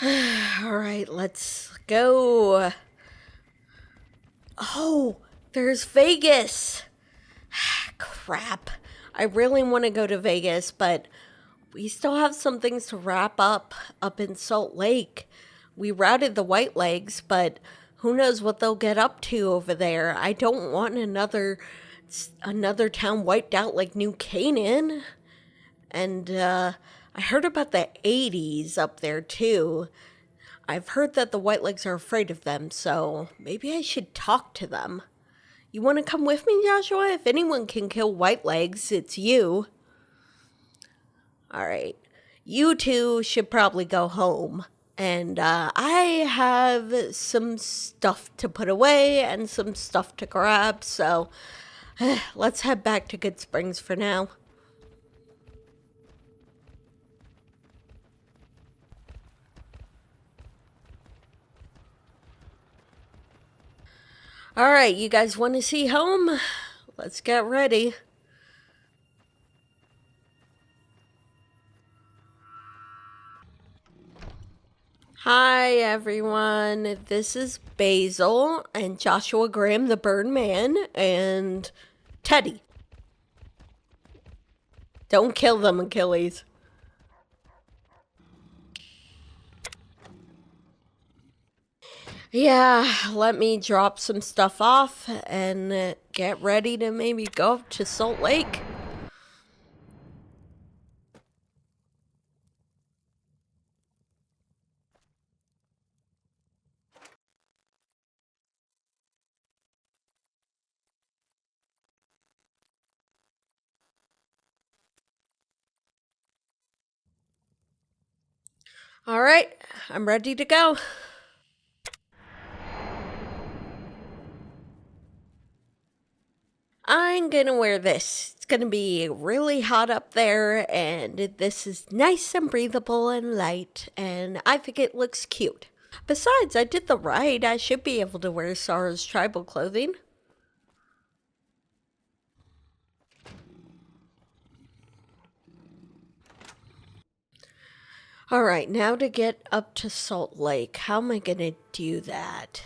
Alright, let's go. Oh, there's Vegas. Crap. I really want to go to Vegas, but we still have some things to wrap up in Salt Lake. We routed the White Legs, but who knows what they'll get up to over there. I don't want another town wiped out like New Canaan. And I heard about the 80s up there too. I've heard that the White Legs are afraid of them, so maybe I should talk to them. You want to come with me, Joshua? If anyone can kill White Legs, it's you. Alright. You two should probably go home. And I have some stuff to put away and some stuff to grab, so let's head back to Good Springs for now. Alright, you guys want to see home? Let's get ready. Hi everyone, this is Basil and Joshua Graham the Burn Man and Teddy. Don't kill them, Achilles. Yeah, let me drop some stuff off and get ready to maybe go up to Salt Lake. All right, I'm ready to go. I'm gonna wear this. It's gonna be really hot up there, and this is nice and breathable and light, and I think it looks cute. Besides, I did the ride. I should be able to wear Sarah's tribal clothing. Alright, now to get up to Salt Lake. How am I gonna do that?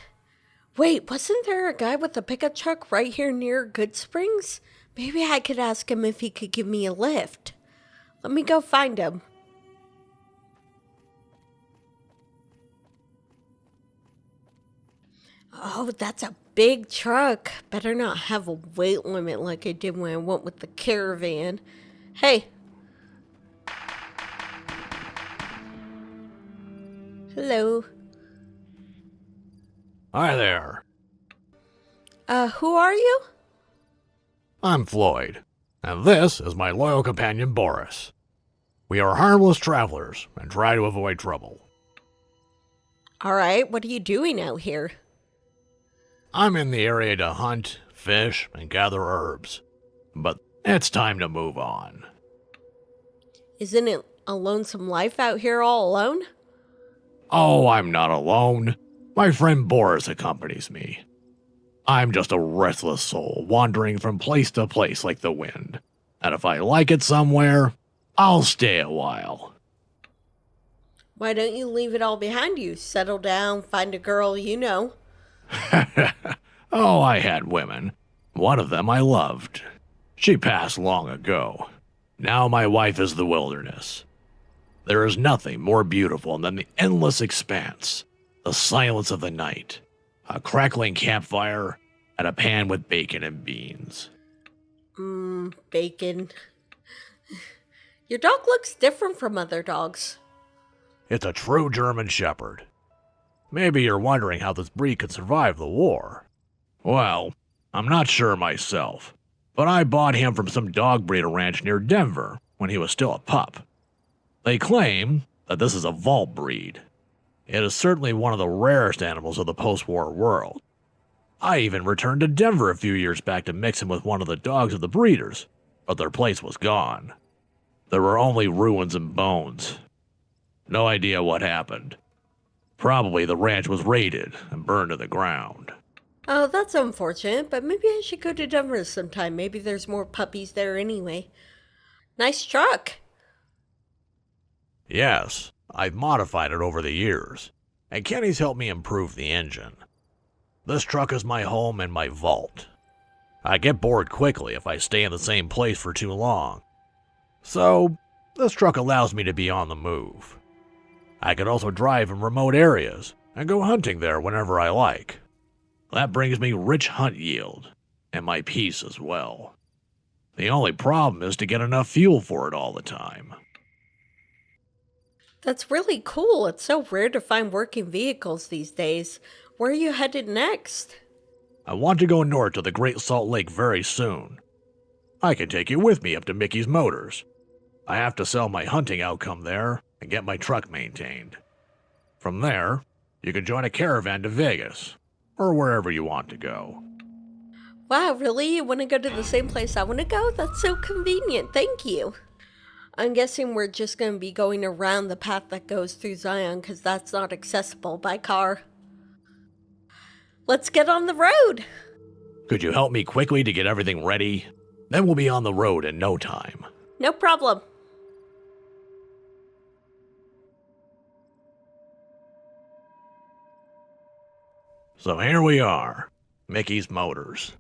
Wait, wasn't there a guy with a pickup truck right here near Good Springs? Maybe I could ask him if he could give me a lift. Let me go find him. Oh, that's a big truck. Better not have a weight limit like I did when I went with the caravan. Hey. Hello. Hi there. Who are you? I'm Floyd, and this is my loyal companion Boris. We are harmless travelers and try to avoid trouble. Alright, what are you doing out here? I'm in the area to hunt, fish, and gather herbs, but it's time to move on. Isn't it a lonesome life out here all alone? Oh, I'm not alone. My friend Boris accompanies me. I'm just a restless soul wandering from place to place like the wind. And if I like it somewhere, I'll stay a while. Why don't you leave it all behind you? Settle down, find a girl you know. Oh, I had women. One of them I loved. She passed long ago. Now my wife is the wilderness. There is nothing more beautiful than the endless expanse, the silence of the night, a crackling campfire, and a pan with bacon and beans. Bacon. Your dog looks different from other dogs. It's a true German Shepherd. Maybe you're wondering how this breed could survive the war. Well, I'm not sure myself, but I bought him from some dog breeder ranch near Denver when he was still a pup. They claim that this is a vault breed. It is certainly one of the rarest animals of the post-war world. I even returned to Denver a few years back to mix him with one of the dogs of the breeders, but their place was gone. There were only ruins and bones. No idea what happened. Probably the ranch was raided and burned to the ground. Oh, that's unfortunate, but maybe I should go to Denver sometime. Maybe there's more puppies there anyway. Nice truck. Yes, I've modified it over the years, and Kenny's helped me improve the engine. This truck is my home and my vault. I get bored quickly if I stay in the same place for too long. So, this truck allows me to be on the move. I can also drive in remote areas and go hunting there whenever I like. That brings me rich hunt yield, and my peace as well. The only problem is to get enough fuel for it all the time. That's really cool. It's so rare to find working vehicles these days. Where are you headed next? I want to go north to the Great Salt Lake very soon. I can take you with me up to Mickey's Motors. I have to sell my hunting outcome there and get my truck maintained. From there, you can join a caravan to Vegas, or wherever you want to go. Wow, really? You want to go to the same place I want to go? That's so convenient. Thank you. I'm guessing we're just going to be going around the path that goes through Zion because that's not accessible by car. Let's get on the road. Could you help me quickly to get everything ready? Then we'll be on the road in no time. No problem. So here we are, Mickey's Motors.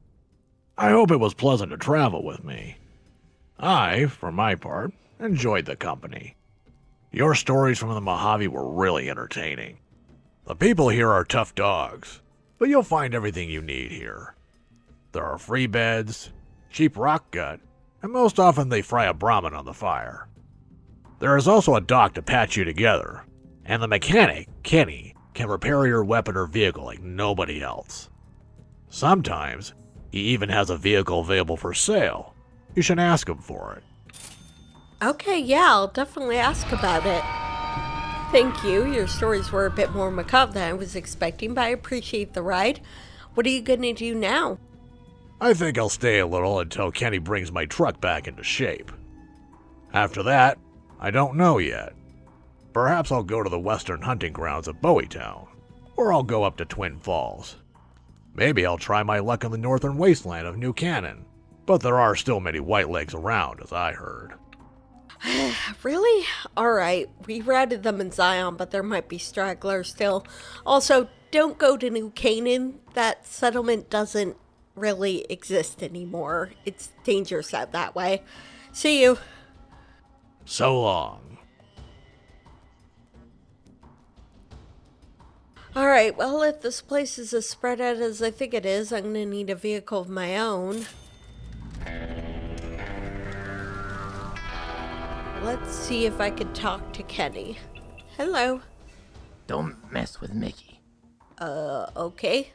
I hope it was pleasant to travel with me. I, for my part, enjoyed the company. Your stories from the Mojave were really entertaining. The people here are tough dogs, but you'll find everything you need here. There are free beds, cheap rock gut, and most often they fry a Brahmin on the fire. There is also a dock to patch you together, and the mechanic, Kenny, can repair your weapon or vehicle like nobody else. Sometimes, he even has a vehicle available for sale. You should ask him for it. Okay, yeah, I'll definitely ask about it. Thank you. Your stories were a bit more macabre than I was expecting, but I appreciate the ride. What are you going to do now? I think I'll stay a little until Kenny brings my truck back into shape. After that, I don't know yet. Perhaps I'll go to the western hunting grounds of Bowietown, or I'll go up to Twin Falls. Maybe I'll try my luck in the northern wasteland of New Canaan, but there are still many whitelegs around, as I heard. Really? Alright, we routed them in Zion, but there might be stragglers still. Also, don't go to New Canaan. That settlement doesn't really exist anymore. It's dangerous out that way. See you. So long. Alright, well, if this place is as spread out as I think it is, I'm gonna need a vehicle of my own. Let's see if I can talk to Kenny. Hello. Don't mess with Mickey. Okay.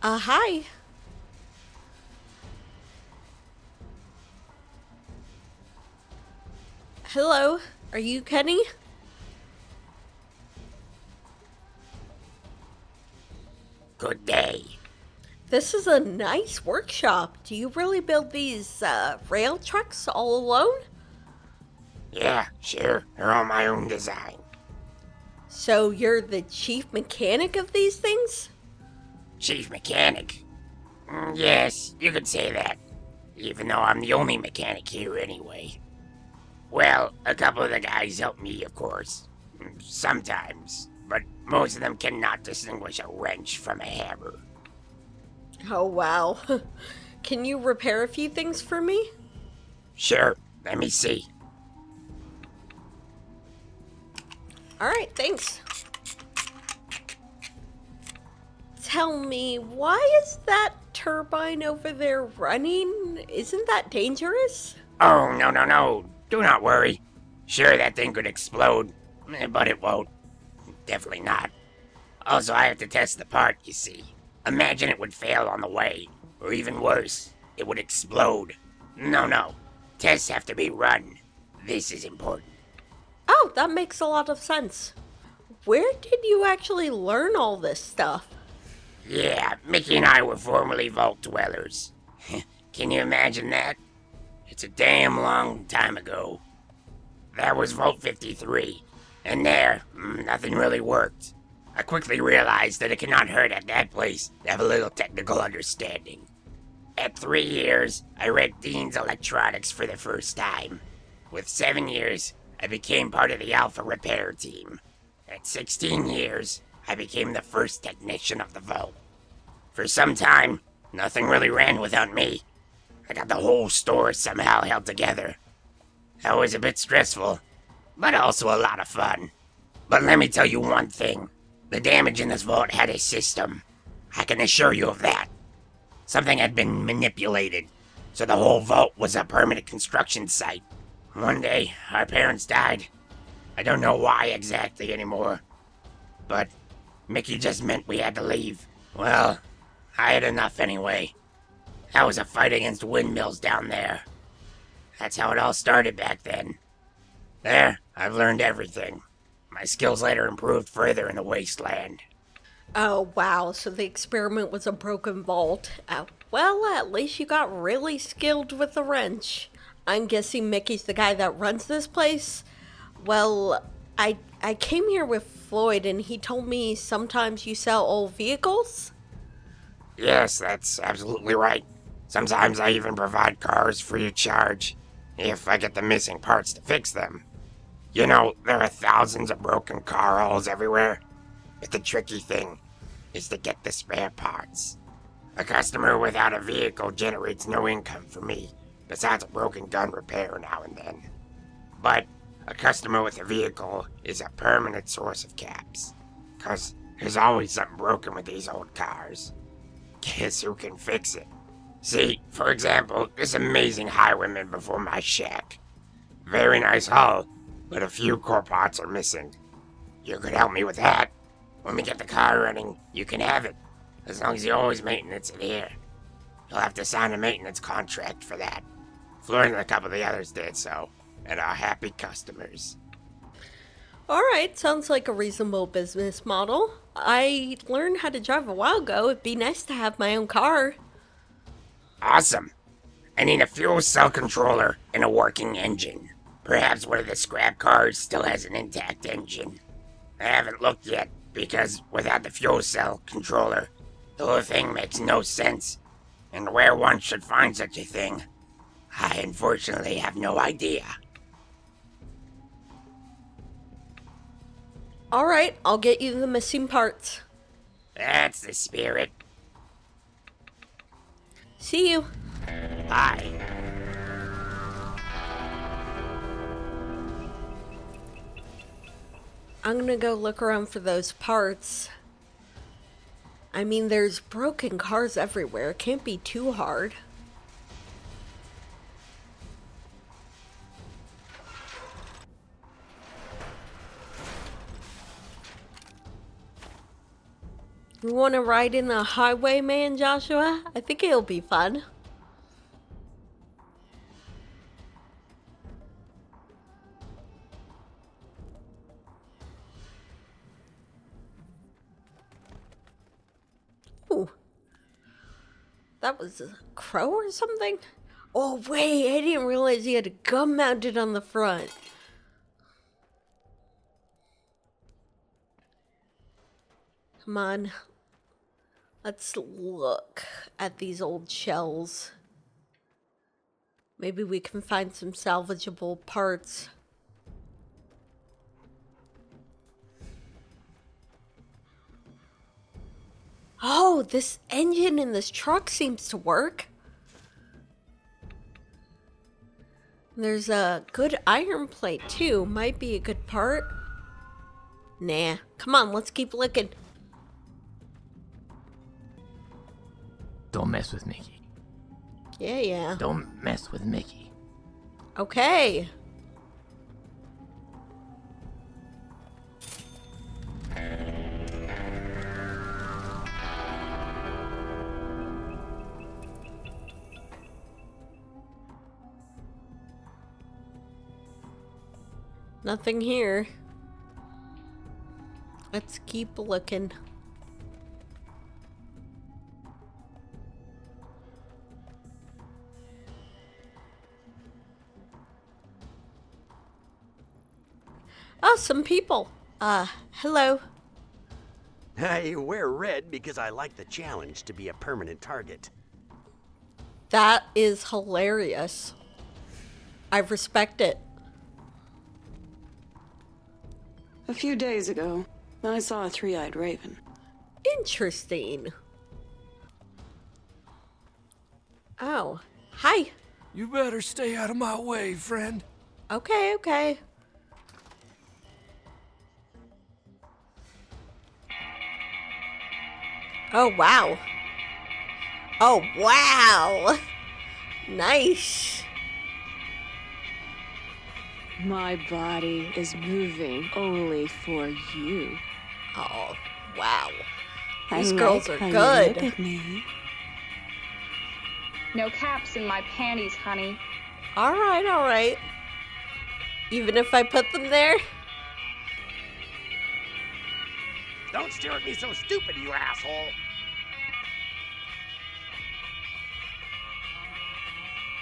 Hi. Hello, are you Kenny? Good day. This is a nice workshop. Do you really build these rail trucks all alone? Yeah, sure. They're all my own design. So you're the chief mechanic of these things? Chief mechanic? Yes, you could say that. Even though I'm the only mechanic here anyway. Well, a couple of the guys help me, of course. Sometimes. But most of them cannot distinguish a wrench from a hammer. Oh, wow. Can you repair a few things for me? Sure, let me see. Alright, thanks. Tell me, why is that turbine over there running? Isn't that dangerous? Oh, no. Do not worry. Sure, that thing could explode, but it won't. Definitely not. Also, I have to test the part, you see. Imagine it would fail on the way, or even worse, it would explode. No. Tests have to be run. This is important. Oh, that makes a lot of sense. Where did you actually learn all this stuff? Yeah, Mickey and I were formerly vault dwellers. Can you imagine that? It's a damn long time ago. That was Vault 53, and there, nothing really worked. I quickly realized that it cannot hurt at that place to have a little technical understanding. At 3 years, I read Dean's Electronics for the first time. With 7 years, I became part of the Alpha Repair team. At 16 years, I became the first technician of the vault. For some time, nothing really ran without me. I got the whole store somehow held together. That was a bit stressful, but also a lot of fun. But let me tell you one thing. The damage in this vault had a system. I can assure you of that. Something had been manipulated, so the whole vault was a permanent construction site. One day, our parents died. I don't know why exactly anymore, but Mickey just meant we had to leave. Well, I had enough anyway. That was a fight against windmills down there. That's how it all started back then. There, I've learned everything. My skills later improved further in the wasteland. Oh, wow. So the experiment was a broken vault. Well, at least you got really skilled with the wrench. I'm guessing Mickey's the guy that runs this place. Well, I came here with Floyd and he told me sometimes you sell old vehicles? Yes, that's absolutely right. Sometimes I even provide cars free of charge, if I get the missing parts to fix them. You know, there are thousands of broken car hulls everywhere, but the tricky thing is to get the spare parts. A customer without a vehicle generates no income for me, besides a broken gun repair now and then. But a customer with a vehicle is a permanent source of caps, 'cause there's always something broken with these old cars. Guess who can fix it? See, for example, this amazing highwayman before my shack. Very nice hull, but a few core parts are missing. You could help me with that. When we get the car running, you can have it, as long as you always maintenance it here. You'll have to sign a maintenance contract for that. Floyd and a couple of the others did so, and are happy customers. Alright, sounds like a reasonable business model. I learned how to drive a while ago. It'd be nice to have my own car. Awesome. I need a fuel cell controller and a working engine. Perhaps one of the scrap cars still has an intact engine. I haven't looked yet, because without the fuel cell controller, the whole thing makes no sense. And where one should find such a thing, I unfortunately have no idea. Alright, I'll get you the missing parts. That's the spirit. See you. Bye. I'm gonna go look around for those parts. I mean, there's broken cars everywhere. It can't be too hard. You want to ride in the highwayman, Joshua? I think it'll be fun. Ooh. That was a crow or something? Oh, wait, I didn't realize he had a gun mounted on the front. Come on. Let's look at these old shells. Maybe we can find some salvageable parts. Oh, this engine in this truck seems to work. There's a good iron plate too. Might be a good part. Nah. Come on, let's keep looking. Don't mess with Mickey. Yeah. Don't mess with Mickey. Okay. Nothing here. Let's keep looking. Oh, some people. Hello. I wear red because I like the challenge to be a permanent target. That is hilarious. I respect it. A few days ago, I saw a three-eyed raven. Interesting. Oh, hi. You better stay out of my way, friend. Okay, okay. Oh, wow. Oh, wow. Nice. My body is moving only for you. Oh, wow. I These like girls are how you good. look at me. No caps in my panties, honey. All right, all right. Even if I put them there? Don't stare at me so stupid, you asshole.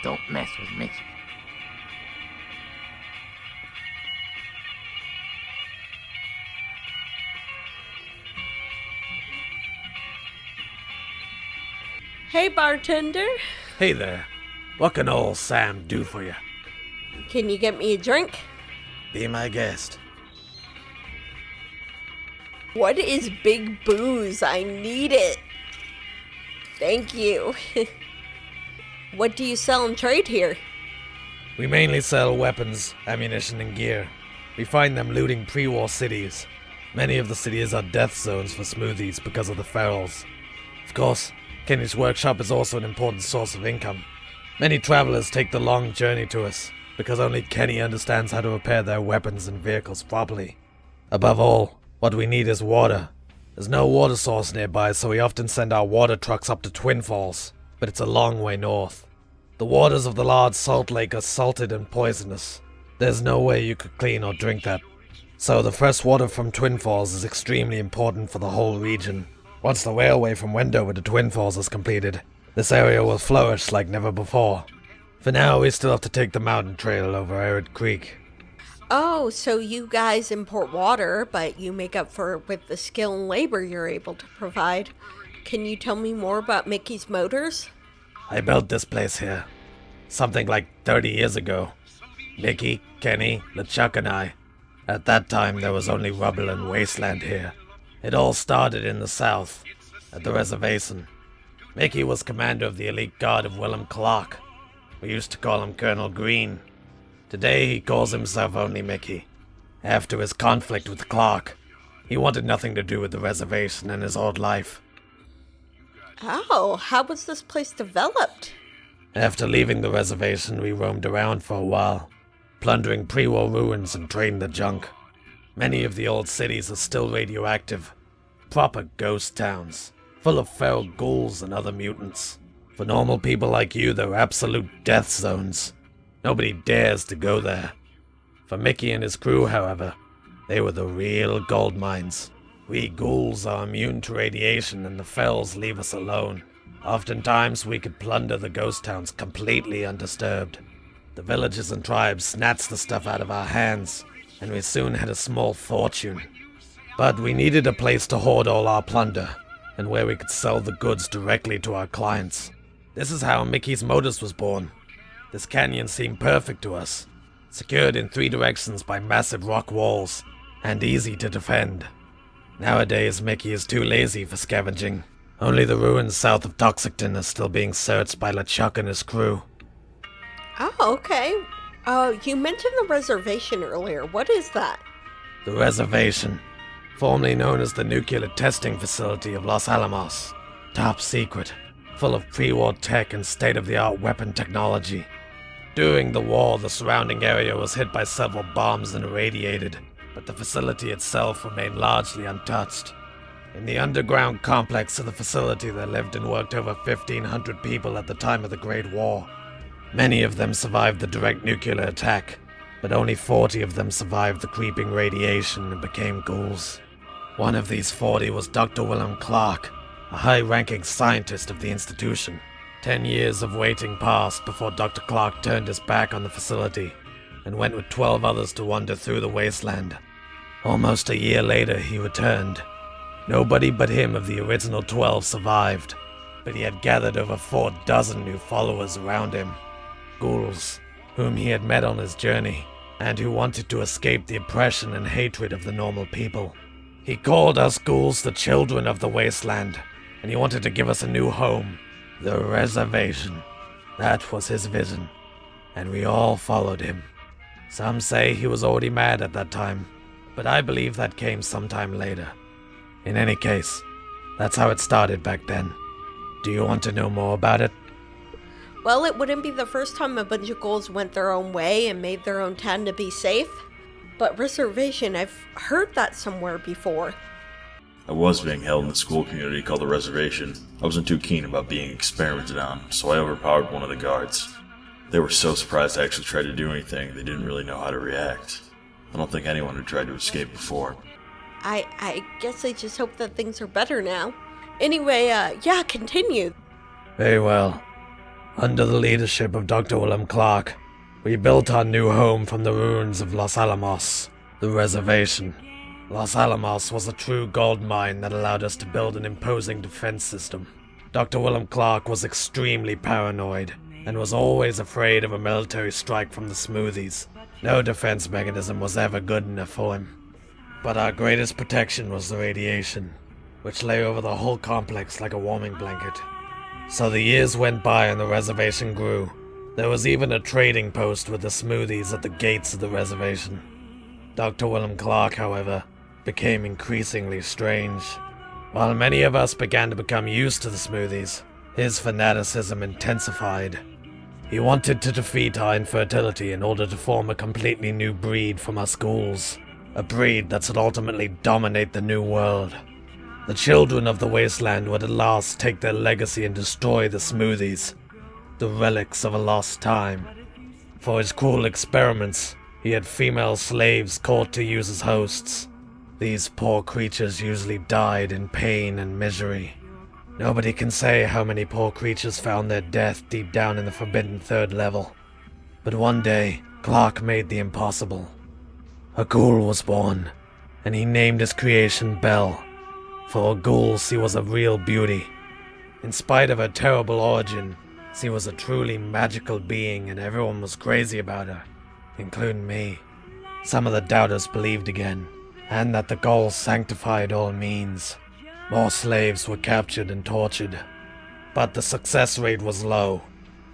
Don't mess with Mickey. Hey, bartender. Hey there. What can old Sam do for you? Can you get me a drink? Be my guest. What is big booze? I need it. Thank you. What do you sell and trade here? We mainly sell weapons, ammunition, and gear. We find them looting pre-war cities. Many of the cities are death zones for smoothies because of the ferals. Of course, Kenny's workshop is also an important source of income. Many travelers take the long journey to us, because only Kenny understands how to repair their weapons and vehicles properly. Above all, what we need is water. There's no water source nearby, so we often send our water trucks up to Twin Falls, but it's a long way north. The waters of the large salt lake are salted and poisonous. There's no way you could clean or drink that. So the fresh water from Twin Falls is extremely important for the whole region. Once the railway from Wendover to Twin Falls is completed, this area will flourish like never before. For now, we still have to take the mountain trail over Arid Creek. Oh, so you guys import water, but you make up for it with the skill and labor you're able to provide. Can you tell me more about Mickey's Motors? I built this place here. Something like 30 years ago. Mickey, Kenny, LeChuck and I. At that time, there was only rubble and wasteland here. It all started in the south, at the reservation. Mickey was commander of the elite guard of Willem Clark. We used to call him Colonel Green. Today, he calls himself only Mickey. After his conflict with Clark, he wanted nothing to do with the reservation and his old life. Oh, how was this place developed? After leaving the reservation, we roamed around for a while, plundering pre-war ruins and trading the junk. Many of the old cities are still radioactive. Proper ghost towns, full of feral ghouls and other mutants. For normal people like you, they're absolute death zones. Nobody dares to go there. For Mickey and his crew, however, they were the real gold mines. We ghouls are immune to radiation and the fells leave us alone. Oftentimes we could plunder the ghost towns completely undisturbed. The villages and tribes snatched the stuff out of our hands, and we soon had a small fortune. But we needed a place to hoard all our plunder, and where we could sell the goods directly to our clients. This is how Mickey's Motors was born. This canyon seemed perfect to us, secured in 3 directions by massive rock walls, and easy to defend. Nowadays, Mickey is too lazy for scavenging. Only the ruins south of Toxicton are still being searched by LeChuck and his crew. Oh, okay. You mentioned the reservation earlier. What is that? The reservation, formerly known as the Nuclear Testing Facility of Los Alamos. Top secret, full of pre-war tech and state-of-the-art weapon technology. During the war, the surrounding area was hit by several bombs and irradiated, but the facility itself remained largely untouched. In the underground complex of the facility, there lived and worked over 1,500 people at the time of the Great War. Many of them survived the direct nuclear attack, but only 40 of them survived the creeping radiation and became ghouls. One of these 40 was Dr. Willem Clark, a high-ranking scientist of the institution. 10 years of waiting passed before Dr. Clark turned his back on the facility and went with 12 others to wander through the wasteland. Almost a year later, he returned. Nobody but him of the original 12 survived, but he had gathered over 4 dozen new followers around him. Ghouls, whom he had met on his journey, and who wanted to escape the oppression and hatred of the normal people. He called us ghouls the children of the wasteland, and he wanted to give us a new home, the reservation. That was his vision, and we all followed him. Some say he was already mad at that time, but I believe that came sometime later. In any case, that's how it started back then. Do you want to know more about it? Well, it wouldn't be the first time a bunch of ghouls went their own way and made their own town to be safe. But reservation, I've heard that somewhere before. I was being held in the school community called the reservation. I wasn't too keen about being experimented on, so I overpowered one of the guards. They were so surprised I actually tried to do anything, they didn't really know how to react. I don't think anyone had tried to escape before. I guess I just hope that things are better now. Anyway, yeah, continue. Very well. Under the leadership of Dr. Willem Clark, we built our new home from the ruins of Los Alamos, the reservation. Los Alamos was a true gold mine that allowed us to build an imposing defense system. Dr. Willem Clark was extremely paranoid, and was always afraid of a military strike from the Smoothies. No defense mechanism was ever good enough for him. But our greatest protection was the radiation, which lay over the whole complex like a warming blanket. So the years went by and the reservation grew. There was even a trading post with the Smoothies at the gates of the reservation. Dr. Willem Clark, however, became increasingly strange. While many of us began to become used to the Smoothies, his fanaticism intensified. He wanted to defeat our infertility in order to form a completely new breed from our schools. A breed that should ultimately dominate the new world. The children of the wasteland would at last take their legacy and destroy the Smoothies, the relics of a lost time. For his cruel experiments, he had female slaves caught to use as hosts. These poor creatures usually died in pain and misery. Nobody can say how many poor creatures found their death deep down in the forbidden 3rd level. But one day, Clark made the impossible. A ghoul was born, and he named his creation Belle. For a ghoul, she was a real beauty. In spite of her terrible origin, she was a truly magical being and everyone was crazy about her, including me. Some of the doubters believed again, and that the ghoul sanctified all means. More slaves were captured and tortured, but the success rate was low.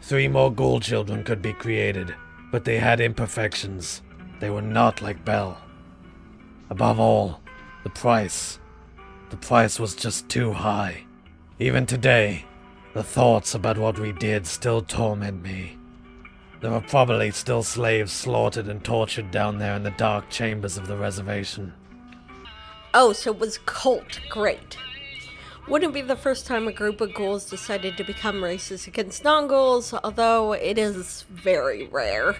3 more ghoul children could be created, but they had imperfections. They were not like Belle. Above all, the price. The price was just too high. Even today, the thoughts about what we did still torment me. There are probably still slaves slaughtered and tortured down there in the dark chambers of the reservation. Oh, so it was cult. Great. Wouldn't be the first time a group of ghouls decided to become racist against non-ghouls, although it is very rare.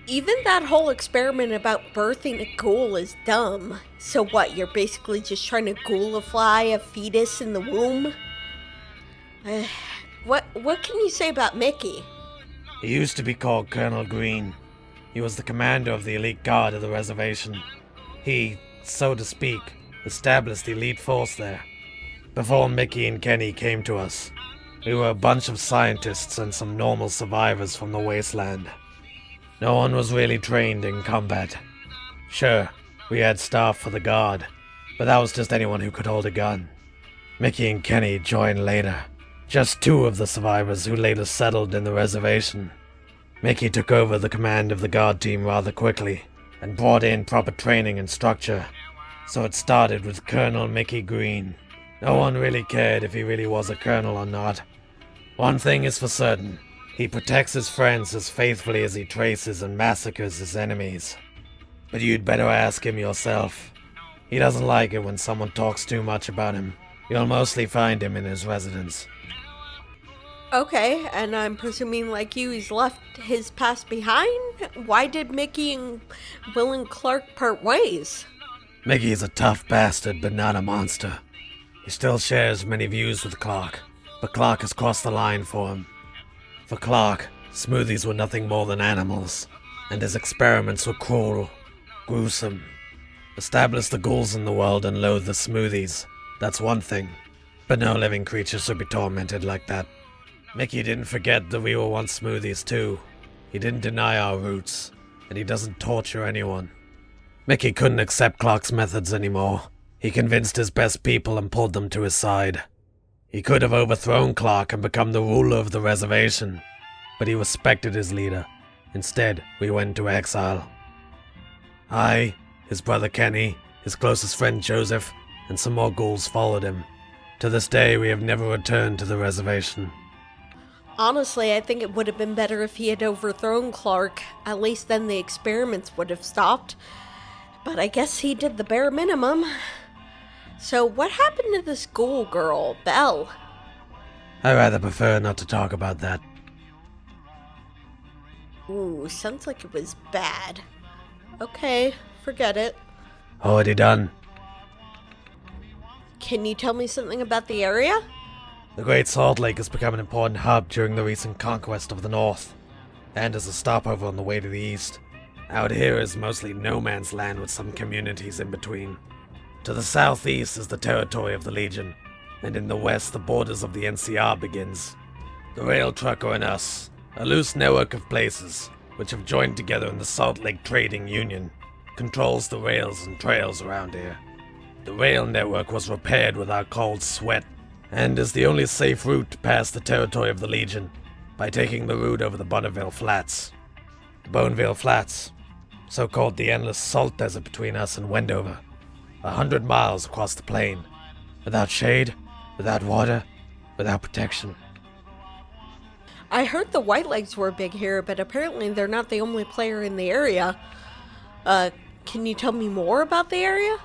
Even that whole experiment about birthing a ghoul is dumb. So what, you're basically just trying to ghoulify a fetus in the womb? What can you say about Mickey? He used to be called Colonel Green. He was the commander of the elite guard of the reservation. He, so to speak, established the elite force there. Before Mickey and Kenny came to us, we were a bunch of scientists and some normal survivors from the wasteland. No one was really trained in combat. Sure, we had staff for the guard, but that was just anyone who could hold a gun. Mickey and Kenny joined later. Just 2 of the survivors who later settled in the reservation. Mickey took over the command of the guard team rather quickly, and brought in proper training and structure. So it started with Colonel Mickey Green. No one really cared if he really was a colonel or not. One thing is for certain. He protects his friends as faithfully as he traces and massacres his enemies. But you'd better ask him yourself. He doesn't like it when someone talks too much about him. You'll mostly find him in his residence. Okay, and I'm presuming like you, he's left his past behind? Why did Mickey and Willem Clark part ways? Mickey's a tough bastard, but not a monster. He still shares many views with Clark, but Clark has crossed the line for him. For Clark, Smoothies were nothing more than animals, and his experiments were cruel, gruesome. Establish the ghouls in the world and loathe the Smoothies. That's one thing. But no living creature should be tormented like that. Mickey didn't forget that we were once smoothies too. He didn't deny our roots, and he doesn't torture anyone. Mickey couldn't accept Clark's methods anymore. He convinced his best people and pulled them to his side. He could have overthrown Clark and become the ruler of the reservation, but he respected his leader. Instead, we went into exile. I, his brother Kenny, his closest friend Joseph, and some more ghouls followed him. To this day, we have never returned to the reservation. Honestly, I think it would have been better if he had overthrown Clark. At least then the experiments would have stopped. But I guess he did the bare minimum. So what happened to this ghoul girl, Belle? I rather prefer not to talk about that. Ooh, sounds like it was bad. Okay, forget it. Already done. Can you tell me something about the area? The Great Salt Lake has become an important hub during the recent conquest of the North, and as a stopover on the way to the east. Out here is mostly no man's land with some communities in between. To the southeast is the territory of the Legion, and in the west the borders of the NCR begins. The rail trucker and us, a loose network of places, which have joined together in the Salt Lake Trading Union, controls the rails and trails around here. The rail network was repaired with our cold sweat, and is the only safe route past the territory of the Legion, by taking the route over the Bonneville Flats. The Boneville Flats, so called the endless salt desert between us and Wendover, 100 miles across the plain, without shade, without water, without protection. I heard the Whitelegs were big here, but apparently they're not the only player in the area. Can you tell me more about the area?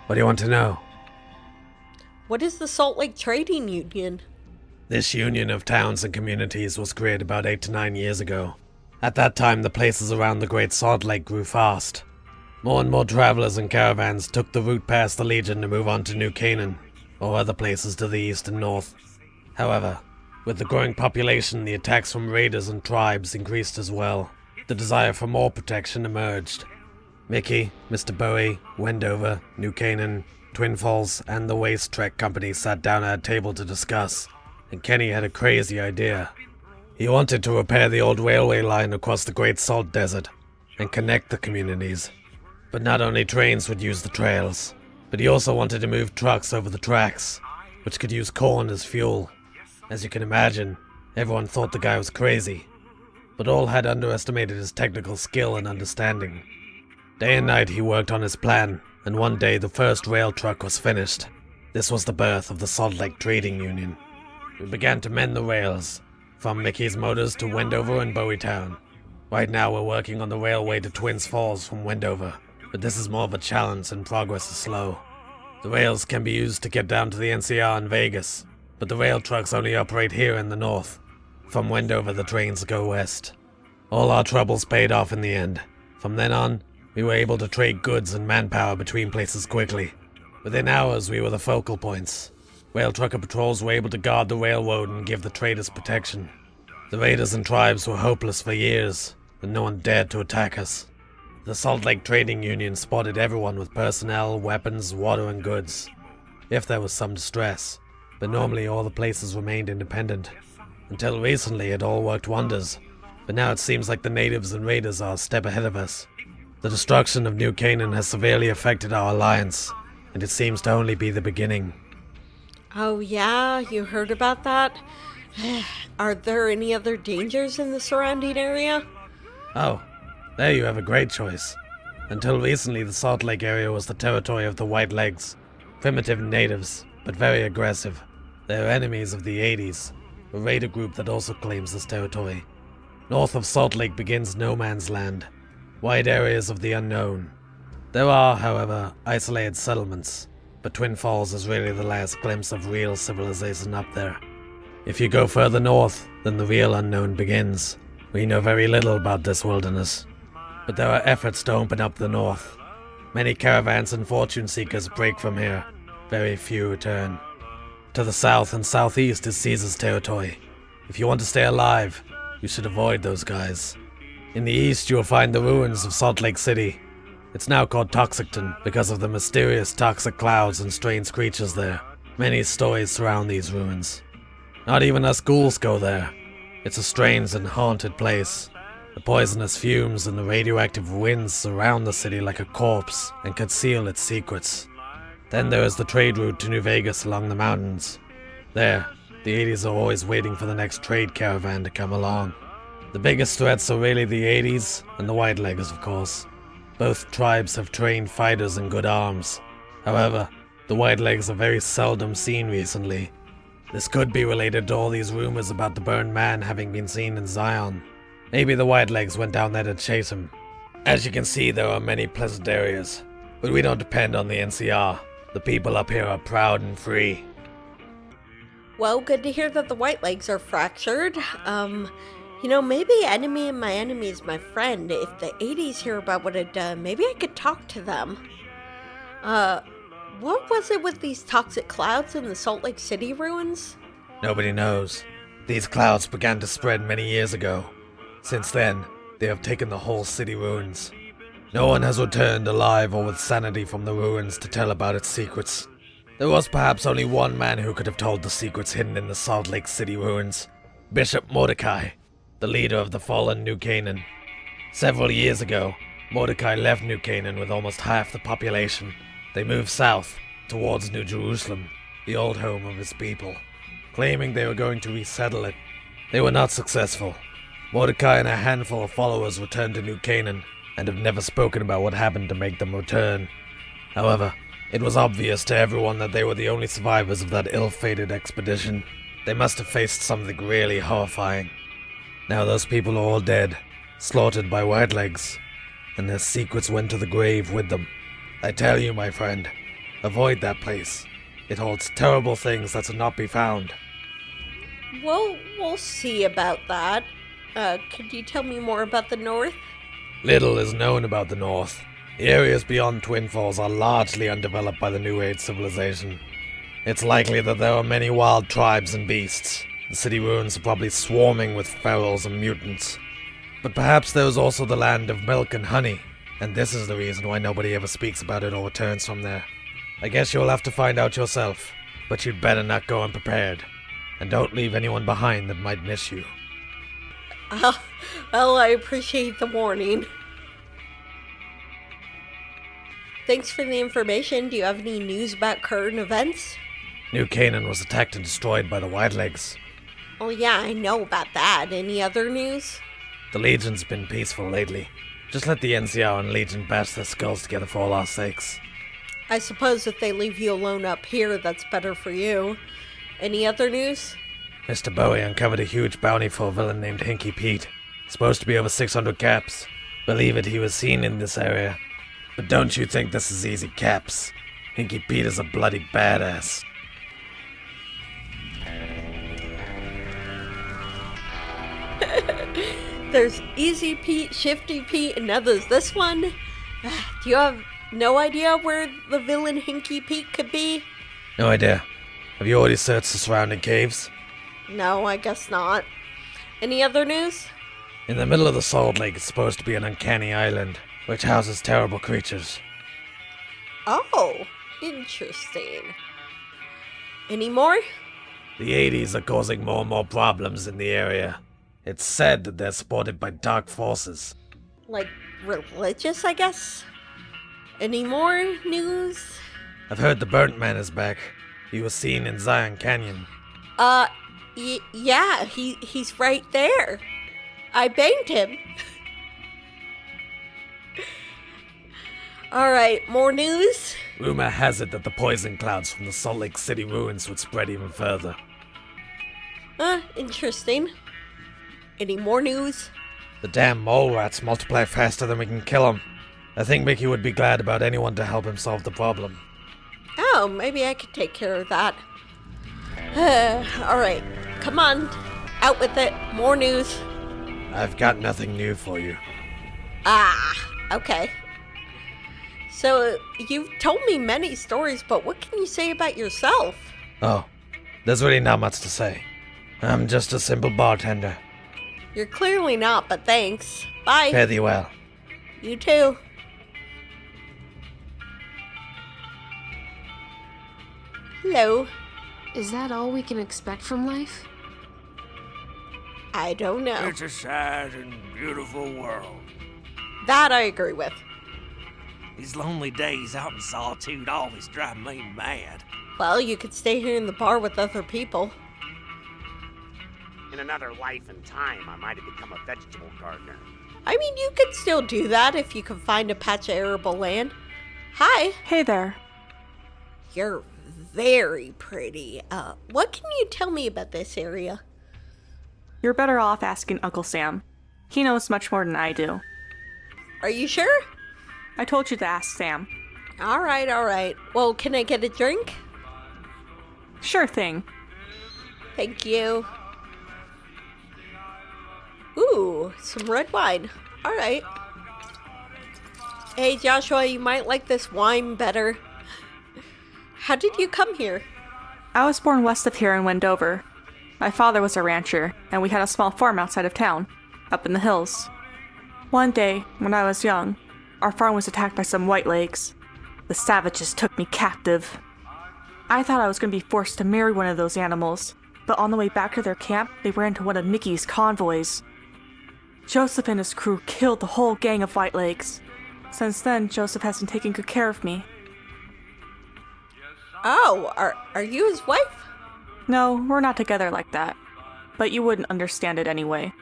What do you want to know? What is the Salt Lake Trading Union? This union of towns and communities was created about 8 to 9 years ago. At that time, the places around the Great Salt Lake grew fast. More and more travelers and caravans took the route past the Legion to move on to New Canaan, or other places to the east and north. However, with the growing population, the attacks from raiders and tribes increased as well. The desire for more protection emerged. Mickey, Mr. Bowie, Wendover, New Canaan, Twin Falls, and the Waste Trek Company sat down at a table to discuss, and Kenny had a crazy idea. He wanted to repair the old railway line across the Great Salt Desert and connect the communities. But not only trains would use the trails, but he also wanted to move trucks over the tracks, which could use corn as fuel. As you can imagine, everyone thought the guy was crazy, but all had underestimated his technical skill and understanding. Day and night he worked on his plan, and one day the first rail truck was finished. This was the birth of the Salt Lake Trading Union. We began to mend the rails, from Mickey's Motors to Wendover and Bowietown. Right now we're working on the railway to Twins Falls from Wendover, but this is more of a challenge and progress is slow. The rails can be used to get down to the NCR in Vegas, but the rail trucks only operate here in the north. From Wendover the trains go west. All our troubles paid off in the end. From then on, we were able to trade goods and manpower between places quickly. Within hours, we were the focal points. Rail trucker patrols were able to guard the railroad and give the traders protection. The raiders and tribes were hopeless for years, and no one dared to attack us. The Salt Lake Trading Union spotted everyone with personnel, weapons, water, and goods, if there was some distress, but normally all the places remained independent. Until recently, it all worked wonders, but now it seems like the natives and raiders are a step ahead of us. The destruction of New Canaan has severely affected our alliance, and it seems to only be the beginning. Oh yeah, you heard about that? Are there any other dangers in the surrounding area? Oh, there you have a great choice. Until recently, the Salt Lake area was the territory of the Whitelegs, primitive natives, but very aggressive. They are enemies of the 80s, a raider group that also claims this territory. North of Salt Lake begins no man's land, wide areas of the unknown. There are, however, isolated settlements, but Twin Falls is really the last glimpse of real civilization up there. If you go further north, then the real unknown begins. We know very little about this wilderness, but there are efforts to open up the north. Many caravans and fortune seekers break from here. Very few return. To the south and southeast is Caesar's territory. If you want to stay alive, you should avoid those guys. In the east, you will find the ruins of Salt Lake City. It's now called Toxicton because of the mysterious toxic clouds and strange creatures there. Many stories surround these ruins. Not even us ghouls go there. It's a strange and haunted place. The poisonous fumes and the radioactive winds surround the city like a corpse and conceal its secrets. Then there is the trade route to New Vegas along the mountains. There, the 80s are always waiting for the next trade caravan to come along. The biggest threats are really the 80s and the Whitelegs, of course. Both tribes have trained fighters and good arms. However, the Whitelegs are very seldom seen recently. This could be related to all these rumors about the burned man having been seen in Zion. Maybe the Whitelegs went down there to chase him. As you can see, there are many pleasant areas, but we don't depend on the NCR. The people up here are proud and free. Well, good to hear that the Whitelegs are fractured. Maybe enemy and my enemy is my friend. If the 80s hear about what I've done, maybe I could talk to them. What was it with these toxic clouds in the Salt Lake City ruins? Nobody knows. These clouds began to spread many years ago. Since then, they have taken the whole city ruins. No one has returned alive or with sanity from the ruins to tell about its secrets. There was perhaps only one man who could have told the secrets hidden in the Salt Lake City ruins. Bishop Mordecai, the leader of the fallen New Canaan. Several years ago, Mordecai left New Canaan with almost half the population. They moved south, towards New Jerusalem, the old home of his people, claiming they were going to resettle it. They were not successful. Mordecai and a handful of followers returned to New Canaan, and have never spoken about what happened to make them return. However, it was obvious to everyone that they were the only survivors of that ill-fated expedition. They must have faced something really horrifying. Now those people are all dead, slaughtered by Whitelegs, and their secrets went to the grave with them. I tell you, my friend, avoid that place. It holds terrible things that should not be found. Well, we'll see about that. Could you tell me more about the North? Little is known about the North. The areas beyond Twin Falls are largely undeveloped by the New Age civilization. It's likely that there are many wild tribes and beasts. The city ruins are probably swarming with ferals and mutants. But perhaps there is also the land of milk and honey, and this is the reason why nobody ever speaks about it or returns from there. I guess you'll have to find out yourself, but you'd better not go unprepared. And don't leave anyone behind that might miss you. Well, I appreciate the warning. Thanks for the information. Do you have any news about current events? New Canaan was attacked and destroyed by the Whitelegs. Oh yeah, I know about that. Any other news? The Legion's been peaceful lately. Just let the NCR and Legion bash their skulls together for all our sakes. I suppose if they leave you alone up here, that's better for you. Any other news? Mr. Bowie uncovered a huge bounty for a villain named Hinky Pete. Supposed to be over 600 caps. Believe it, he was seen in this area. But don't you think this is easy caps? Hinky Pete is a bloody badass. There's Easy Pete, Shifty Pete, and now there's this one. Do you have no idea where the villain Hinky Pete could be? No idea. Have you already searched the surrounding caves? No, I guess not. Any other news? In the middle of the Salt Lake is supposed to be an uncanny island, which houses terrible creatures. Oh, interesting. Any more? The 80s are causing more and more problems in the area. It's said that they're supported by dark forces. Like religious, I guess? Any more news? I've heard the Burnt Man is back. He was seen in Zion Canyon. Yeah, he's right there. I banged him. Alright, more news? Rumor has it that the poison clouds from the Salt Lake City ruins would spread even further. Interesting. Any more news? The damn mole rats multiply faster than we can kill them. I think Mickey would be glad about anyone to help him solve the problem. Oh, maybe I could take care of that. Alright, come on. Out with it. More news. I've got nothing new for you. Okay. So, you've told me many stories, but what can you say about yourself? Oh, there's really not much to say. I'm just a simple bartender. You're clearly not, but thanks. Bye. Fare thee well. You too. Hello. Is that all we can expect from life? I don't know. It's a sad and beautiful world. That I agree with. These lonely days out in solitude always drive me mad. Well, you could stay here in the bar with other people. In another life and time, I might have become a vegetable gardener. I mean, you could still do that if you could find a patch of arable land. Hi. Hey there. You're very pretty. What can you tell me about this area? You're better off asking Uncle Sam. He knows much more than I do. Are you sure? I told you to ask Sam. All right. Well, can I get a drink? Sure thing. Thank you. Ooh, some red wine. All right. Hey, Joshua, you might like this wine better. How did you come here? I was born west of here in Wendover. My father was a rancher, and we had a small farm outside of town, up in the hills. One day, when I was young, our farm was attacked by some whitelegs. The savages took me captive. I thought I was going to be forced to marry one of those animals, but on the way back to their camp, they ran into one of Mickey's convoys. Joseph and his crew killed the whole gang of whitelegs. Since then, Joseph hasn't taken good care of me. Oh, are you his wife? No, we're not together like that. But you wouldn't understand it anyway.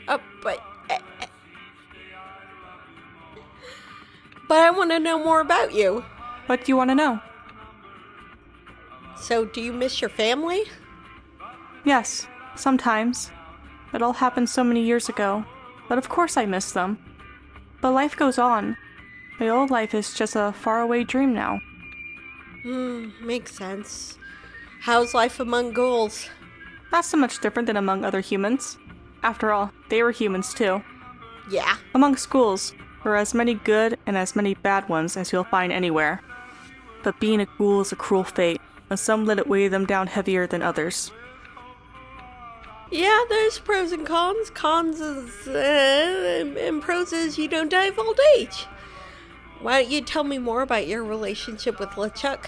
But I want to know more about you. What do you want to know? So, do you miss your family? Yes, sometimes. It all happened so many years ago. But of course I miss them. But life goes on. My old life is just a faraway dream now. Makes sense. How's life among ghouls? Not so much different than among other humans. After all, they were humans too. Yeah. Among schools, there are as many good and as many bad ones as you'll find anywhere. But being a ghoul is a cruel fate, and some let it weigh them down heavier than others. Yeah, there's pros and cons. Cons is, and pros is you don't die of old age. Why don't you tell me more about your relationship with LeChuck?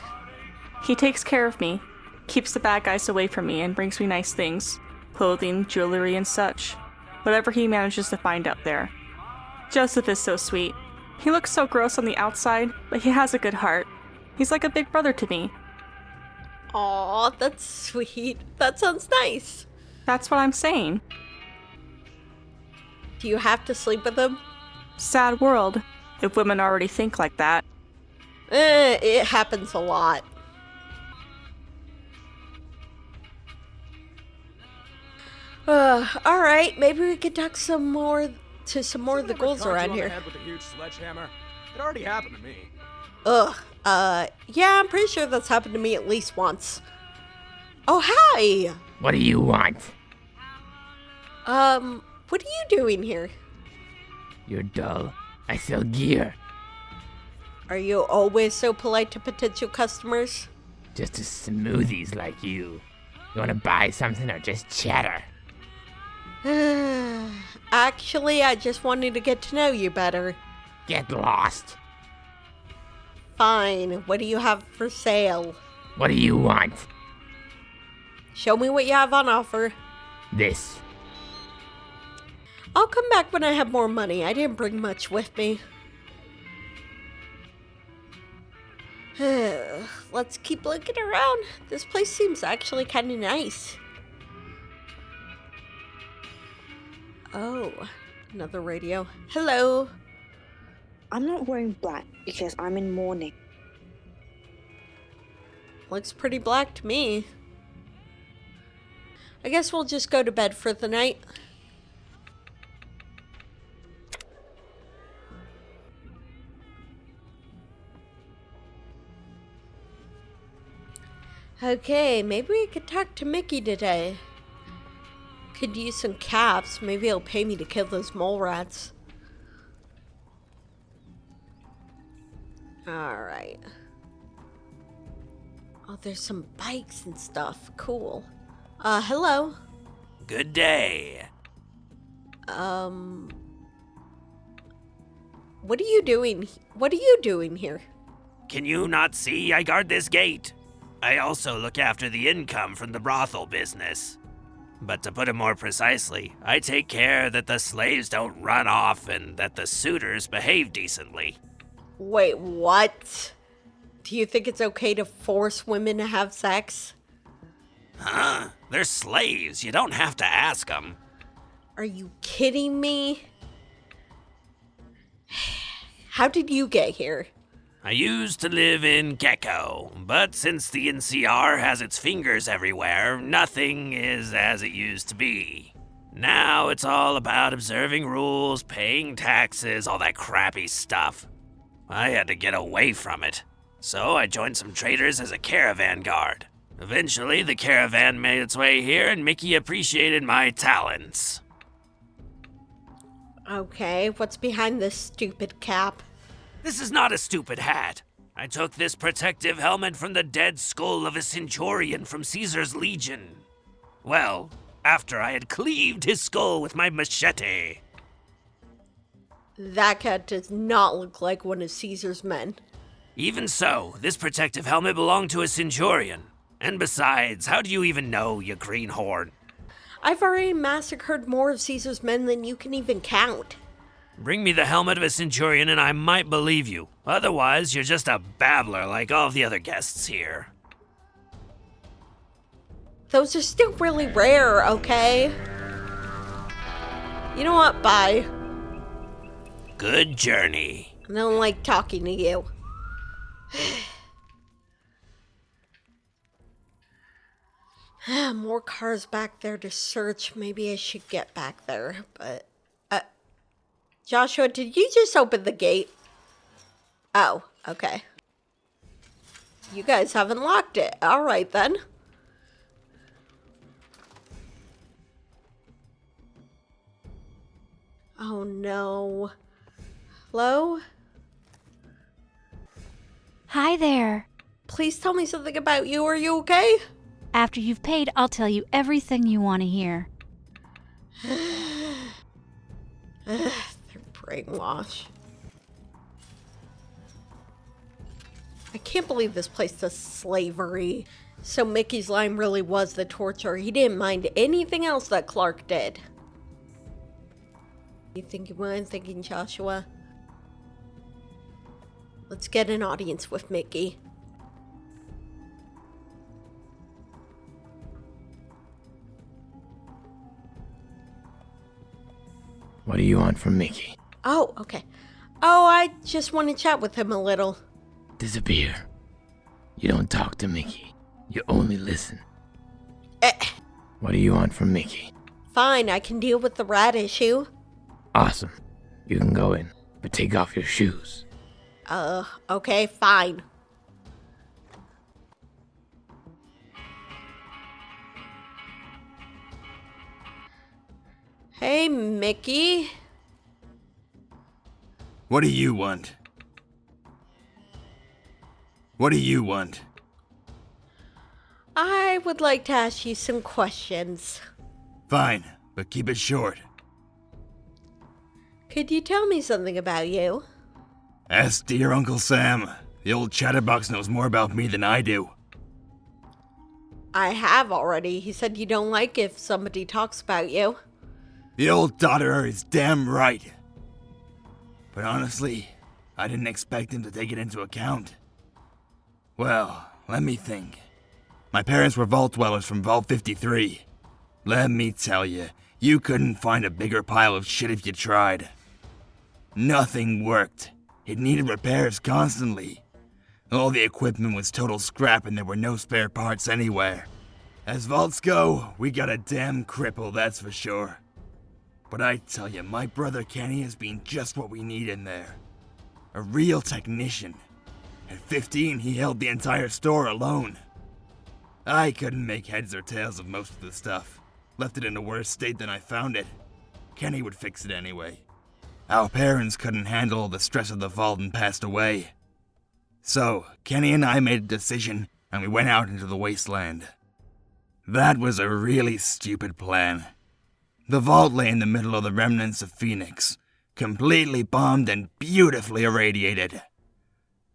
He takes care of me, keeps the bad guys away from me, and brings me nice things. Clothing, jewelry, and such. Whatever he manages to find out there. Joseph is so sweet. He looks so gross on the outside, but he has a good heart. He's like a big brother to me. Aw, that's sweet. That sounds nice. That's what I'm saying. Do you have to sleep with him? Sad world, if women already think like that. It happens a lot. Alright, maybe we could talk some more of the ghouls around here. With a huge sledgehammer? It already happened to me. Yeah, I'm pretty sure that's happened to me at least once. Oh, hi! What do you want? What are you doing here? You're dull. I sell gear. Are you always so polite to potential customers? Just to smoothies like you. You wanna buy something or just chatter? Actually, I just wanted to get to know you better. Get lost. Fine, what do you have for sale? What do you want? Show me what you have on offer. This. I'll come back when I have more money. I didn't bring much with me. Let's keep looking around. This place seems actually kind of nice. Oh, another radio. Hello. I'm not wearing black because I'm in mourning. Looks pretty black to me. I guess we'll just go to bed for the night. Okay, maybe we could talk to Mickey today. Could use some caps. Maybe he'll pay me to kill those mole rats. Alright. Oh, there's some bikes and stuff. Cool. Hello. Good day. What are you doing? What are you doing here? Can you not see I guard this gate? I also look after the income from the brothel business. But to put it more precisely, I take care that the slaves don't run off and that the suitors behave decently. Wait, what? Do you think it's okay to force women to have sex? Huh? They're slaves. You don't have to ask them. Are you kidding me? How did you get here? I used to live in Gecko, but since the NCR has its fingers everywhere, nothing is as it used to be. Now it's all about observing rules, paying taxes, all that crappy stuff. I had to get away from it, so I joined some traders as a caravan guard. Eventually, the caravan made its way here, and Mickey appreciated my talents. Okay, what's behind this stupid cap? This is not a stupid hat. I took this protective helmet from the dead skull of a centurion from Caesar's legion. Well, after I had cleaved his skull with my machete. That cat does not look like one of Caesar's men. Even so, this protective helmet belonged to a centurion. And besides, how do you even know, you greenhorn? I've already massacred more of Caesar's men than you can even count. Bring me the helmet of a centurion and I might believe you. Otherwise, you're just a babbler like all the other guests here. Those are still really rare, okay? You know what? Bye. Good journey. I don't like talking to you. More cars back there to search. Maybe I should get back there, but... Joshua, did you just open the gate? Oh, okay. You guys haven't locked it. All right, then. Oh, no. Hello? Hi there. Please tell me something about you. Are you okay? After you've paid, I'll tell you everything you want to hear. They're brainwashed. I can't believe this place does slavery. So Mickey's line really was the torture. He didn't mind anything else that Clark did. You think what I'm thinking, Joshua? Let's get an audience with Mickey. What do you want from Mickey? Oh, okay. Oh, I just want to chat with him a little. Disappear. You don't talk to Mickey. You only listen. What do you want from Mickey? Fine, I can deal with the rat issue. Awesome. You can go in, but take off your shoes. Okay, fine. Hey, Mickey. What do you want? What do you want? I would like to ask you some questions. Fine, but keep it short. Could you tell me something about you? Ask dear Uncle Sam. The old chatterbox knows more about me than I do. I have already. He said you don't like if somebody talks about you. The old dodderer is damn right. But honestly, I didn't expect him to take it into account. Well, let me think. My parents were vault dwellers from Vault 53. Let me tell you, you couldn't find a bigger pile of shit if you tried. Nothing worked. It needed repairs constantly. All the equipment was total scrap and there were no spare parts anywhere. As vaults go, we got a damn cripple, that's for sure. But I tell you, my brother Kenny has been just what we need in there. A real technician. At 15, he held the entire store alone. I couldn't make heads or tails of most of the stuff. Left it in a worse state than I found it. Kenny would fix it anyway. Our parents couldn't handle the stress of the vault and passed away. So, Kenny and I made a decision, and we went out into the wasteland. That was a really stupid plan. The vault lay in the middle of the remnants of Phoenix, completely bombed and beautifully irradiated.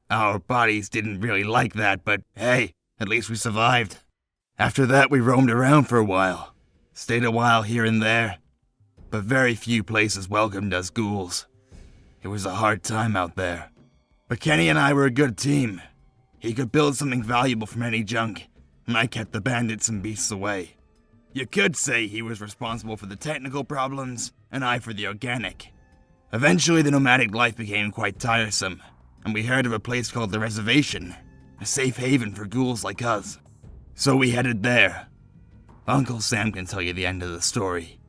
Our bodies didn't really like that, but hey, At least we survived. After that, we roamed around for a while. Stayed a while here and there. But very few places welcomed us ghouls. It was a hard time out there. But Kenny and I were a good team. He could build something valuable from any junk, and I kept the bandits and beasts away. You could say he was responsible for the technical problems, and I for the organic. Eventually, the nomadic life became quite tiresome, and we heard of a place called the Reservation, a safe haven for ghouls like us. So we headed there. Uncle Sam can tell you the end of the story.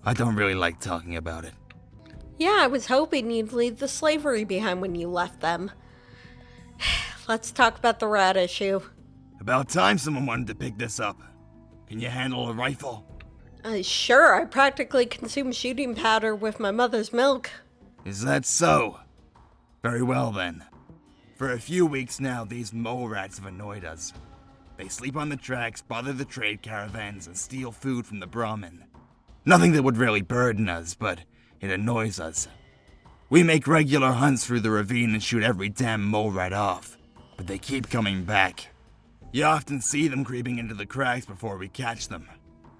I don't really like talking about it. Yeah, I was hoping you'd leave the slavery behind when you left them. Let's talk about the rat issue. About time someone wanted to pick this up. Can you handle a rifle? Sure, I practically consume shooting powder with my mother's milk. Is that so? Very well then. For a few weeks now, these mole rats have annoyed us. They sleep on the tracks, bother the trade caravans, and steal food from the Brahmin. Nothing that would really burden us, but it annoys us. We make regular hunts through the ravine and shoot every damn mole rat off, but they keep coming back. You often see them creeping into the cracks before we catch them.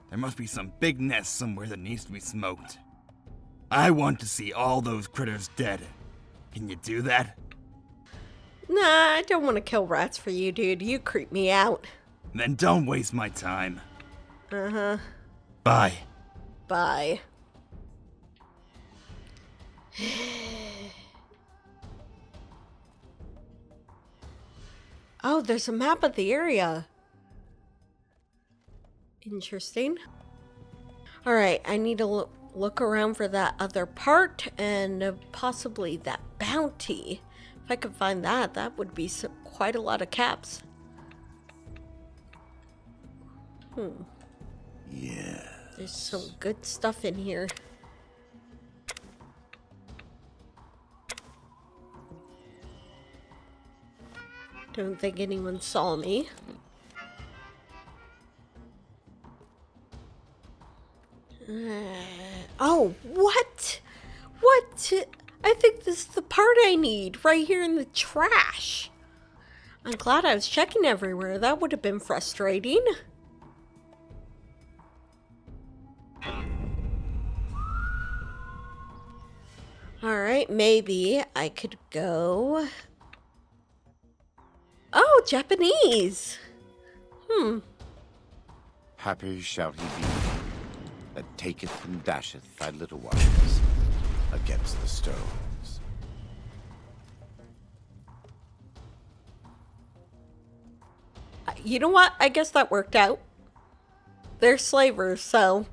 There must be some big nest somewhere that needs to be smoked. I want to see all those critters dead. Can you do that? Nah, I don't want to kill rats for you, dude. You creep me out. Then don't waste my time. Uh-huh. Bye. Bye. Oh, there's a map of the area. Interesting. Alright, I need to look around for that other part and possibly that bounty. If I could find that, that would be quite a lot of caps. Yeah. There's some good stuff in here. Don't think anyone saw me. Oh, what? What? I think this is the part I need, right here in the trash. I'm glad I was checking everywhere. That would have been frustrating. Alright, maybe I could go... Oh, Japanese! Happy shall he be that taketh and dasheth thy little ones against the stones. You know what? I guess that worked out. They're slavers, so...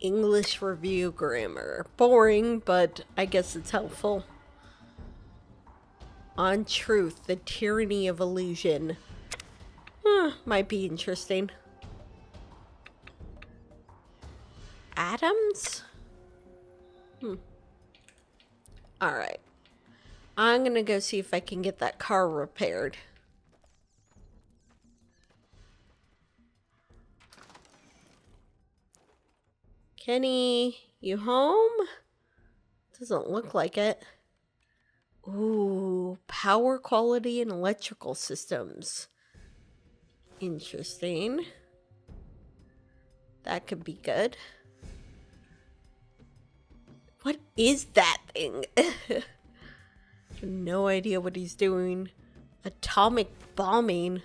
English review grammar. Boring, but I guess it's helpful. On truth, the tyranny of illusion. Might be interesting. Atoms? Alright. I'm gonna go see if I can get that car repaired. Kenny, you home? Doesn't look like it. Ooh, power quality and electrical systems. Interesting. That could be good. What is that thing? No idea what he's doing. Atomic bombing.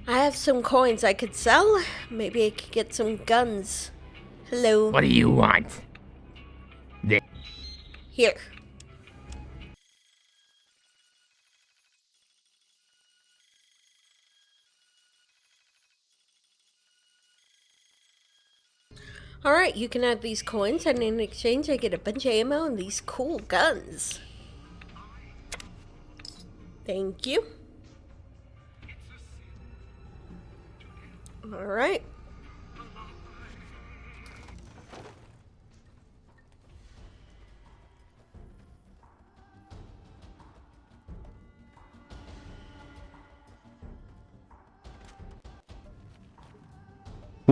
I have some coins I could sell. Maybe I could get some guns. Hello. What do you want? Here. Alright, you can have these coins, and in exchange I get a bunch of ammo and these cool guns. Thank you. Alright.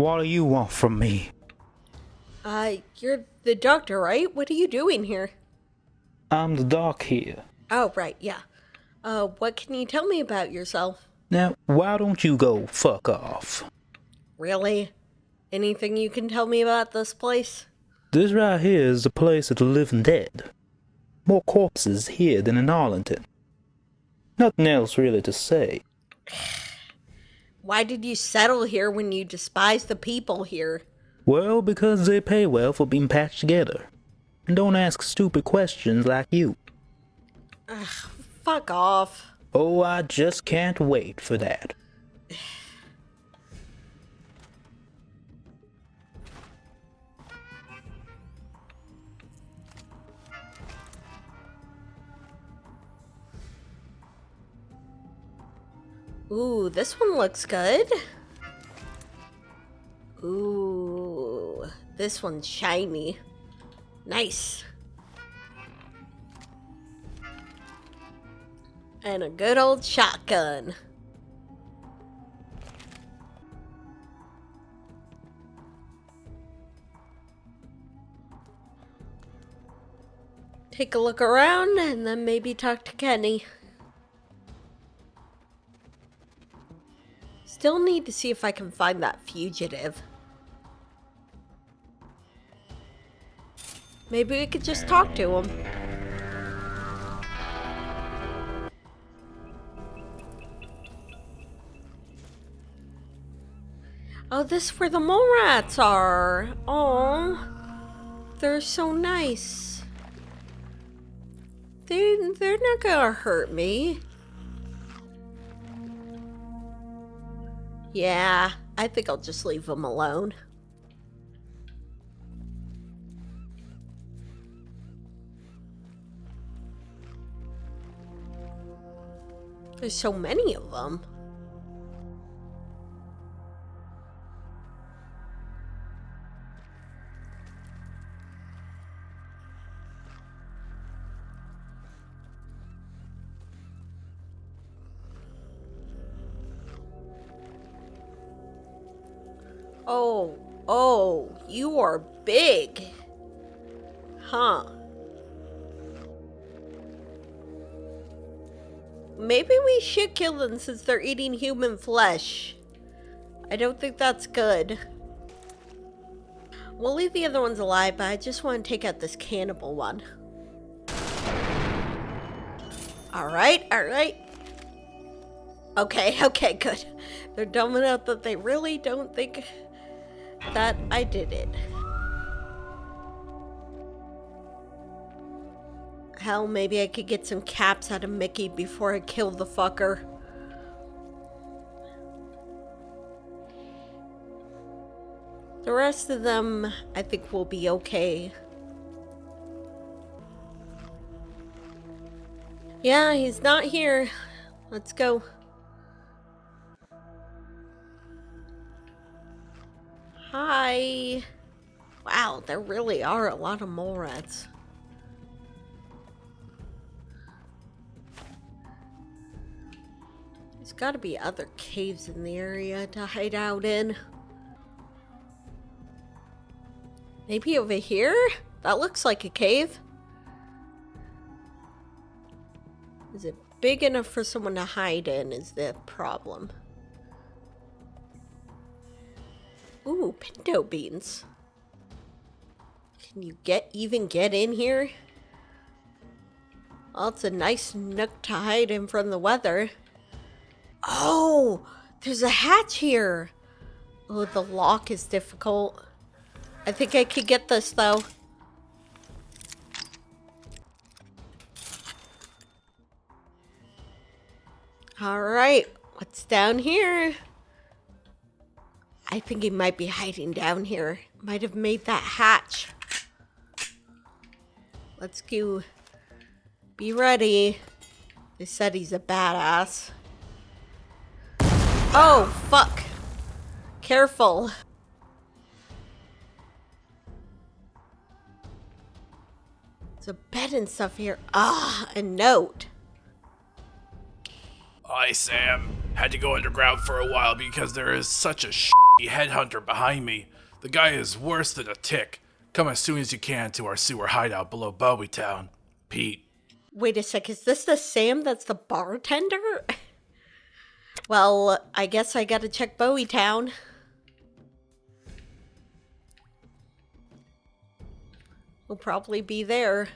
What do you want from me? You're the doctor, right? What are you doing here? I'm the doc here. Oh, right, yeah. What can you tell me about yourself? Now, why don't you go fuck off? Really? Anything you can tell me about this place? This right here is a place of the living dead. More corpses here than in Arlington. Nothing else really to say. Why did you settle here when you despise the people here? Well, because they pay well for being patched together. And don't ask stupid questions like you. Ugh, fuck off. Oh, I just can't wait for that. Ooh, this one looks good. Ooh, this one's shiny. Nice. And a good old shotgun. Take a look around and then maybe talk to Kenny. Still need to see if I can find that fugitive. Maybe we could just talk to him. Oh, this is where the mole rats are. Oh, they're so nice. They're not gonna hurt me. Yeah, I think I'll just leave them alone. There's so many of them. Oh, you are big. Huh. Maybe we should kill them since they're eating human flesh. I don't think that's good. We'll leave the other ones alive, but I just want to take out this cannibal one. Alright. Okay, good. They're dumb enough that they really don't think that I did it. Hell, maybe I could get some caps out of Mickey before I kill the fucker. The rest of them, I think, will be okay. Yeah, he's not here. Let's go. Hi. Wow, there really are a lot of mole rats. There's gotta be other caves in the area to hide out in. Maybe over here? That looks like a cave. Is it big enough for someone to hide in is the problem. Ooh, pinto beans. Can you even get in here? Well, it's a nice nook to hide in from the weather. Oh, there's a hatch here. Oh, the lock is difficult. I think I could get this though. All right, what's down here? I think he might be hiding down here. Might have made that hatch. Let's go. Be ready. They said he's a badass. Oh, fuck. Careful. There's a bed and stuff here. Ah, a note. Hi, Sam. Had to go underground for a while because there is such a headhunter behind me. The guy is worse than a tick. Come as soon as you can to our sewer hideout below Bowietown. Pete. Wait a sec, is this the Sam that's the bartender? Well, I guess I gotta check Bowietown. We'll probably be there.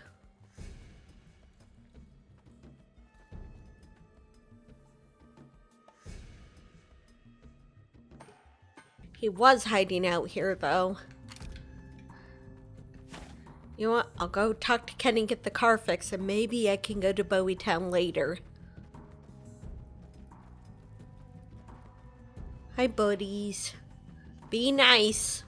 He was hiding out here, though. You know what? I'll go talk to Ken and get the car fixed, and maybe I can go to Bowietown later. Hi, buddies. Be nice.